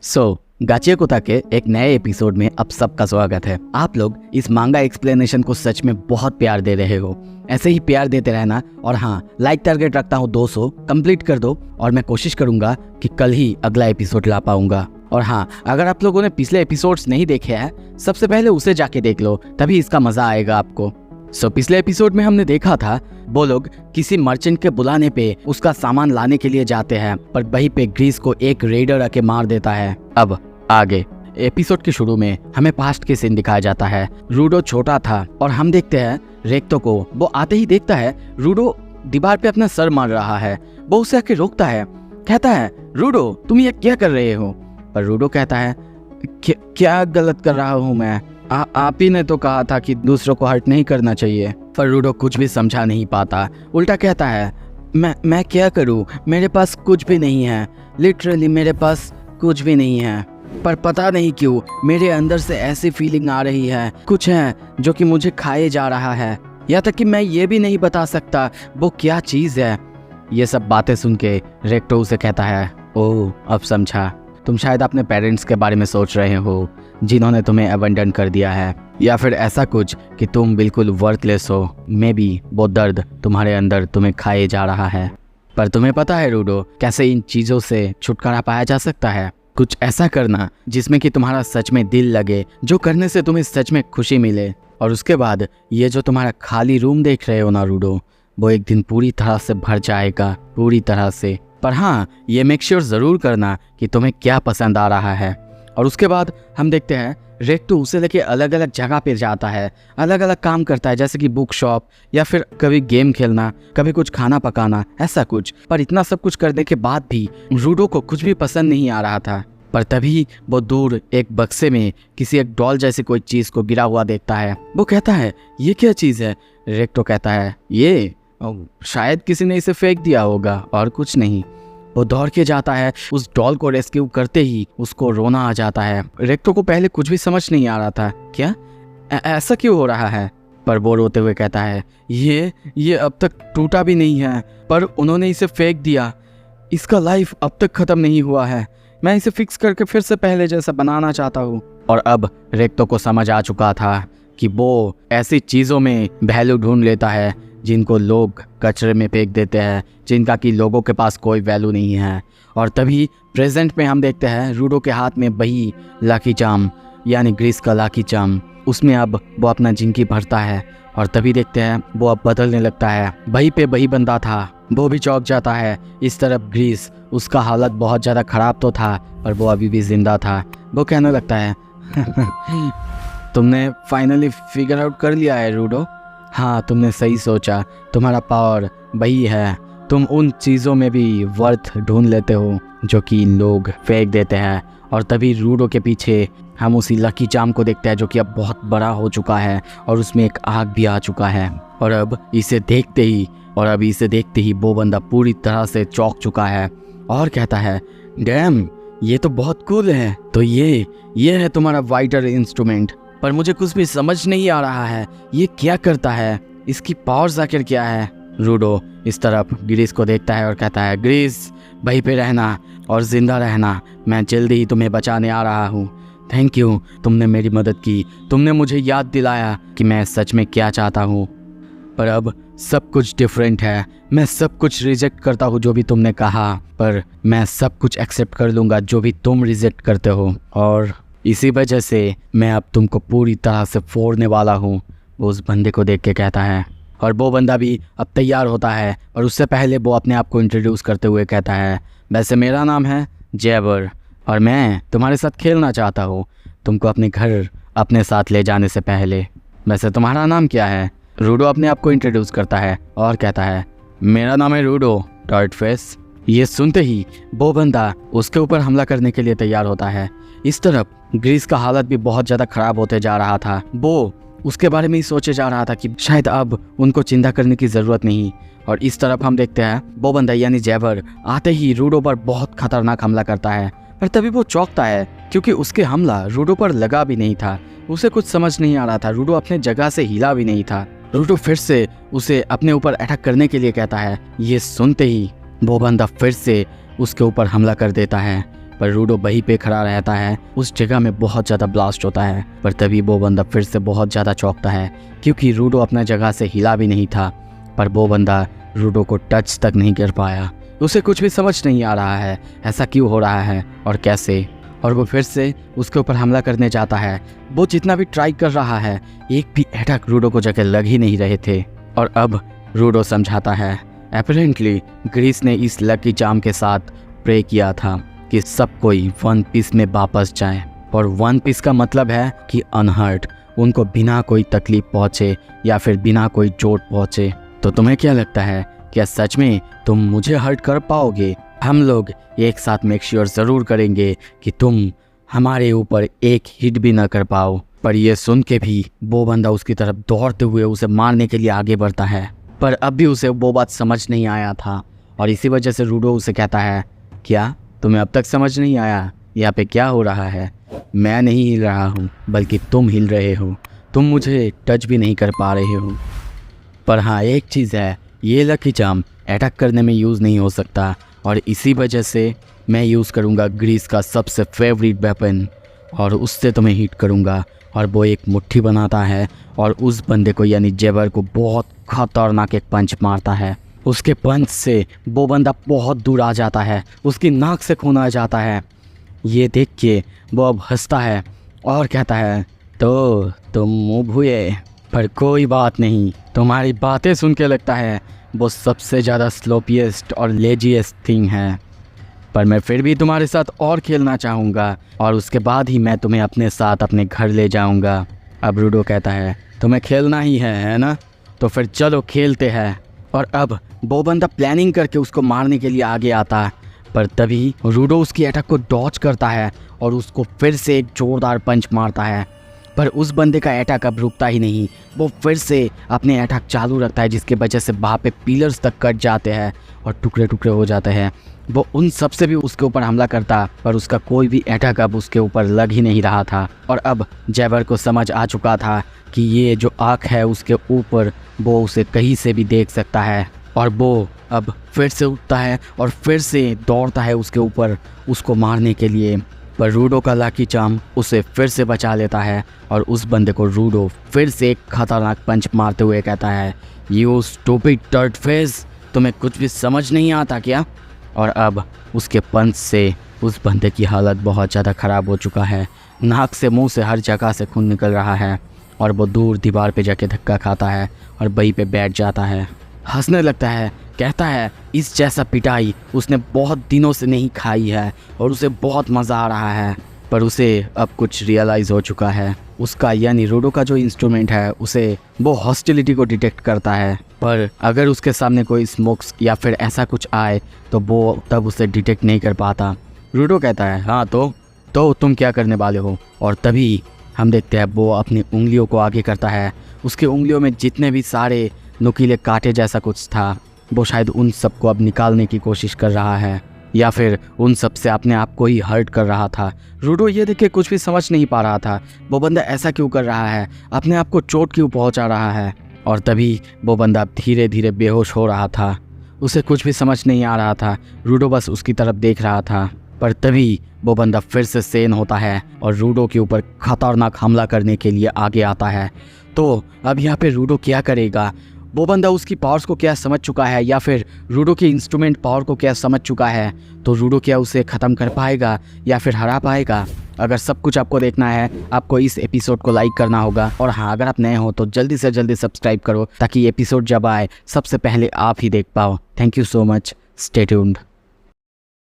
गाचिया कुत्ता के एक नए एपिसोड में आप सबका स्वागत है। आप लोग इस मांगा एक्सप्लेनेशन को सच में बहुत प्यार दे रहे हो। ऐसे ही प्यार देते रहना। और हाँ, लाइक टारगेट रखता हूँ 200 कंप्लीट कर दो और मैं कोशिश करूंगा कि कल ही अगला एपिसोड ला पाऊंगा। और हाँ, अगर आप लोगों ने पिछले एपिसोड्स नहीं देखे हैं, सबसे पहले उसे जाके देख लो, तभी इसका मजा आएगा आपको। पिछले एपिसोड में हमने देखा था वो लोग किसी मर्चेंट के बुलाने पे उसका सामान लाने के लिए जाते हैं, पर वहीं पे ग्रीस को एक रेडर आके मार देता है। अब आगे एपिसोड के शुरू में हमें पास्ट के सीन दिखाया जाता है। रूडो छोटा था और हम देखते हैं रेक्टो को। वो आते ही देखता है रूडो दीवार पे अपना सर मार रहा है। वो उसे आके रोकता है, कहता है रूडो तुम ये क्या कर रहे हो? पर रूडो कहता है क्या गलत कर रहा हूँ मैं? आप ही ने तो कहा था कि दूसरों को हर्ट नहीं करना चाहिए। पर रूडो कुछ भी समझा नहीं पाता, उल्टा कहता है मैं क्या करूं, मेरे पास कुछ भी नहीं है, लिटरली मेरे पास कुछ भी नहीं है। पर पता नहीं क्यों मेरे अंदर से ऐसी फीलिंग आ रही है, कुछ है जो कि मुझे खाए जा रहा है, या तक कि मैं ये भी नहीं बता सकता वो क्या चीज़ है। ये सब बातें सुन के रेक्टो उसे कहता है ओह अब समझा, तुम शायद अपने पेरेंट्स के बारे में सोच रहे हो जिन्होंने तुम्हें अबंडन कर दिया है, या फिर ऐसा कुछ कि तुम बिल्कुल वर्थलेस हो। मे बी वो दर्द तुम्हारे अंदर तुम्हें खाए जा रहा है। पर तुम्हें पता है रूडो, कैसे इन चीज़ों से छुटकारा पाया जा सकता है? कुछ ऐसा करना जिसमें कि तुम्हारा सच में दिल लगे, जो करने से तुम्हें सच में खुशी मिले। और उसके बाद ये जो तुम्हारा खाली रूम देख रहे हो ना रूडो, वो एक दिन पूरी तरह से भर जाएगा, पूरी तरह से। पर हाँ, ये मेक श्योर ज़रूर करना कि तुम्हें क्या पसंद आ रहा है। और उसके बाद हम देखते हैं रेक्टो उसे लेके अलग अलग जगह पे जाता है, अलग अलग काम करता है, जैसे कि बुक शॉप, या फिर कभी गेम खेलना, कभी कुछ खाना पकाना, ऐसा कुछ। पर इतना सब कुछ करने के बाद भी रूडो को कुछ भी पसंद नहीं आ रहा था। पर तभी वो दूर एक बक्से में किसी एक डॉल जैसी कोई चीज़ को गिरा हुआ देखता है। वो कहता है ये क्या चीज़ है? रेक्टो कहता है ये शायद किसी ने इसे फेंक दिया होगा और कुछ नहीं। वो दौड़ के जाता है, उस डॉल को रेस्क्यू करते ही उसको रोना आ जाता है। रेक्टो को पहले कुछ भी समझ नहीं आ रहा था, क्या ऐसा क्यों हो रहा है? पर वो रोते हुए कहता है ये अब तक टूटा भी नहीं है, पर उन्होंने इसे फेंक दिया, इसका लाइफ अब तक खत्म नहीं हुआ है, मैं इसे फिक्स करके फिर से पहले जैसा बनाना चाहता हूँ। और अब रेक्टो को समझ आ चुका था कि वो ऐसी चीज़ों में वैल्यू ढूंढ लेता है जिनको लोग कचरे में फेंक देते हैं, जिनका कि लोगों के पास कोई वैल्यू नहीं है। और तभी प्रेजेंट में हम देखते हैं रूडो के हाथ में वही लाकी चार्म, यानी ग्रीस का लाकी चार्म, उसमें अब वो अपना जिंदगी भरता है। और तभी देखते हैं वो अब बदलने लगता है। वहीं पे वही बंदा था, वो भी चौंक जाता है। इस तरफ ग्रीस, उसका हालत बहुत ज़्यादा ख़राब तो था, पर वो अभी भी जिंदा था। वो कहने लगता है तुमने फाइनली फिगर आउट कर लिया है रूडो। हाँ, तुमने सही सोचा, तुम्हारा पावर वही है, तुम उन चीज़ों में भी वर्थ ढूंढ लेते हो जो कि लोग फेंक देते हैं। और तभी रूडो के पीछे हम उसी लकी चार्म को देखते हैं, जो कि अब बहुत बड़ा हो चुका है और उसमें एक आग भी आ चुका है। और अब इसे देखते ही वो बंदा पूरी तरह से चौंक चुका है और कहता है डैम, ये तो बहुत कूल है। तो ये है तुम्हारा वाइटर इंस्ट्रूमेंट, पर मुझे कुछ भी समझ नहीं आ रहा है, ये क्या करता है, इसकी पावर्स आखिर क्या है? रूडो इस तरफ ग्रीस को देखता है और कहता है ग्रीस, वहीं पे रहना और जिंदा रहना, मैं जल्दी ही तुम्हें बचाने आ रहा हूँ। थैंक यू, तुमने मेरी मदद की, तुमने मुझे याद दिलाया कि मैं सच में क्या चाहता हूँ। पर अब सब कुछ डिफरेंट है, मैं सब कुछ रिजेक्ट करता हूँ जो भी तुमने कहा, पर मैं सब कुछ एक्सेप्ट कर लूँगा जो भी तुम रिजेक्ट करते हो, और इसी वजह से मैं अब तुमको पूरी तरह से फोड़ने वाला हूँ। वो उस बंदे को देख के कहता है। और वो बंदा भी अब तैयार होता है, और उससे पहले वो अपने आप को इंट्रोड्यूस करते हुए कहता है वैसे मेरा नाम है जेवर और मैं तुम्हारे साथ खेलना चाहता हूँ, तुमको अपने घर अपने साथ ले जाने से पहले। वैसे तुम्हारा नाम क्या है? रूडो अपने आप को इंट्रोड्यूस करता है और कहता है मेरा नाम है रूडो टर्ट फेस। ये सुनते ही वो बंदा उसके ऊपर हमला करने के लिए तैयार होता है। इस तरफ ग्रीस का हालत भी बहुत ज़्यादा ख़राब होते जा रहा था। वो उसके बारे में ही सोचे जा रहा था कि शायद अब उनको चिंता करने की ज़रूरत नहीं। और इस तरफ हम देखते हैं वो बंदा यानी जेवर आते ही रूडो पर बहुत खतरनाक हमला करता है। पर तभी वो चौंकता है क्योंकि उसके हमला रूडो पर लगा भी नहीं था। उसे कुछ समझ नहीं आ रहा था, रूडो अपने जगह से हिला भी नहीं था। रूडो फिर से उसे अपने ऊपर अटैक करने के लिए कहता है। ये सुनते ही वो बंदा फिर से उसके ऊपर हमला कर देता है। पर रूडो वहीं पे खड़ा रहता है। उस जगह में बहुत ज़्यादा ब्लास्ट होता है, पर तभी वो बंदा फिर से बहुत ज़्यादा चौंकता है क्योंकि रूडो अपना जगह से हिला भी नहीं था। पर वो बंदा रूडो को टच तक नहीं कर पाया। उसे कुछ भी समझ नहीं आ रहा है ऐसा क्यों हो रहा है और कैसे, और वो फिर से उसके ऊपर हमला करने जाता है। वो जितना भी ट्राई कर रहा है एक भी अटैक रूडो को जगह लग ही नहीं रहे थे। और अब रूडो समझाता है अपेरेंटली ग्रीस ने इस लकी चार्म के साथ प्रे किया था कि सब कोई वन पीस में वापस जाए, और वन पीस का मतलब है कि अनहर्ट, उनको बिना कोई तकलीफ पहुँचे या फिर बिना कोई चोट पहुँचे। तो तुम्हें क्या लगता है, क्या सच में तुम मुझे हर्ट कर पाओगे? हम लोग एक साथ मेक श्योर ज़रूर करेंगे कि तुम हमारे ऊपर एक हिट भी न कर पाओ। पर यह सुन के भी वो बंदा उसकी तरफ दौड़ते हुए उसे मारने के लिए आगे बढ़ता है, पर अब भी उसे वो बात समझ नहीं आया था। और इसी वजह से रूडो उसे कहता है, क्या तुम्हें अब तक समझ नहीं आया यहाँ पे क्या हो रहा है? मैं नहीं हिल रहा हूँ बल्कि तुम हिल रहे हो, तुम मुझे टच भी नहीं कर पा रहे हो। पर हाँ एक चीज़ है, ये लकी चार्म अटैक करने में यूज़ नहीं हो सकता, और इसी वजह से मैं यूज़ करूँगा ग्रीस का सबसे फेवरेट वेपन, और उससे तुम्हें हिट करूँगा। और वो एक मुट्ठी बनाता है और उस बंदे को यानी जेबर को बहुत खतरनाक एक पंच मारता है। उसके पंच से वो बंदा बहुत दूर आ जाता है, उसकी नाक से खून आ जाता है। ये देख के वो अब हंसता है और कहता है, तो तुम मुँह भूए, पर कोई बात नहीं, तुम्हारी बातें सुन के लगता है वो सबसे ज़्यादा स्लोपिएस्ट और लेजीएस्ट थिंग है, पर मैं फिर भी तुम्हारे साथ और खेलना चाहूँगा, और उसके बाद ही मैं तुम्हें अपने साथ अपने घर ले जाऊँगा। अब रूडो कहता है, तुम्हें खेलना ही है ना? तो फिर चलो खेलते हैं। और अब वो बंदा प्लानिंग करके उसको मारने के लिए आगे आता है, पर तभी रूडो उसकी अटैक को डॉच करता है और उसको फिर से एक जोरदार पंच मारता है। पर उस बंदे का अटैक अब रुकता ही नहीं, वो फिर से अपने अटैक चालू रखता है, जिसकी वजह से वहाँ पे पिलर्स तक कट जाते हैं और टुकड़े टुकड़े हो जाते हैं। वो उन सब से भी उसके ऊपर हमला करता, पर उसका कोई भी अटैक अब उसके ऊपर लग ही नहीं रहा था। और अब जेबर को समझ आ चुका था कि ये जो आँख है उसके ऊपर वो उसे कहीं से भी देख सकता है, और वो अब फिर से उठता है और फिर से दौड़ता है उसके ऊपर उसको मारने के लिए। पर रूडो का लकी चार्म उसे फिर से बचा लेता है, और उस बंदे को रूडो फिर से एक खतरनाक पंच मारते हुए कहता है, यू स्टूपिड टर्ट फेस, तुम्हें कुछ भी समझ नहीं आता क्या? और अब उसके पंच से उस बंदे की हालत बहुत ज़्यादा ख़राब हो चुका है। नाक से मुंह से हर जगह से खून निकल रहा है, और वो दूर दीवार पे जाके धक्का खाता है और वहीं पे बैठ जाता है, हंसने लगता है। कहता है इस जैसा पिटाई उसने बहुत दिनों से नहीं खाई है और उसे बहुत मज़ा आ रहा है। पर उसे अब कुछ रियलाइज़ हो चुका है, उसका यानी रूडो का जो इंस्ट्रूमेंट है उसे वो हॉस्टिलिटी को डिटेक्ट करता है, पर अगर उसके सामने कोई स्मोक्स या फिर ऐसा कुछ आए तो वो तब उसे डिटेक्ट नहीं कर पाता। रूडो कहता है, हाँ तो तुम क्या करने वाले हो? और तभी हम देखते हैं वो अपनी उंगलियों को आगे करता है। उसकी उंगलियों में जितने भी सारे नुकीले कांटे जैसा कुछ था वो शायद उन सबको अब निकालने की कोशिश कर रहा है, या फिर उन सब से अपने आप को ही हर्ट कर रहा था। रूडो ये देख के कुछ भी समझ नहीं पा रहा था, वो बंदा ऐसा क्यों कर रहा है, अपने आप को चोट क्यों पहुंचा रहा है। और तभी वो बंदा धीरे धीरे बेहोश हो रहा था, उसे कुछ भी समझ नहीं आ रहा था। रूडो बस उसकी तरफ देख रहा था, पर तभी वो बंदा फिर से सेन होता है और रूडो के ऊपर खतरनाक हमला करने के लिए आगे आता है। तो अब यहाँ पे रूडो क्या करेगा? वो बंदा उसकी पावर्स को क्या समझ चुका है, या फिर रूडो के इंस्ट्रूमेंट पावर को क्या समझ चुका है? तो रूडो क्या उसे ख़त्म कर पाएगा या फिर हरा पाएगा? अगर सब कुछ आपको देखना है, आपको इस एपिसोड को लाइक करना होगा, और हाँ अगर आप नए हो तो जल्दी से जल्दी सब्सक्राइब करो ताकि एपिसोड जब आए सबसे पहले आप ही देख पाओ। Thank you so much, stay tuned.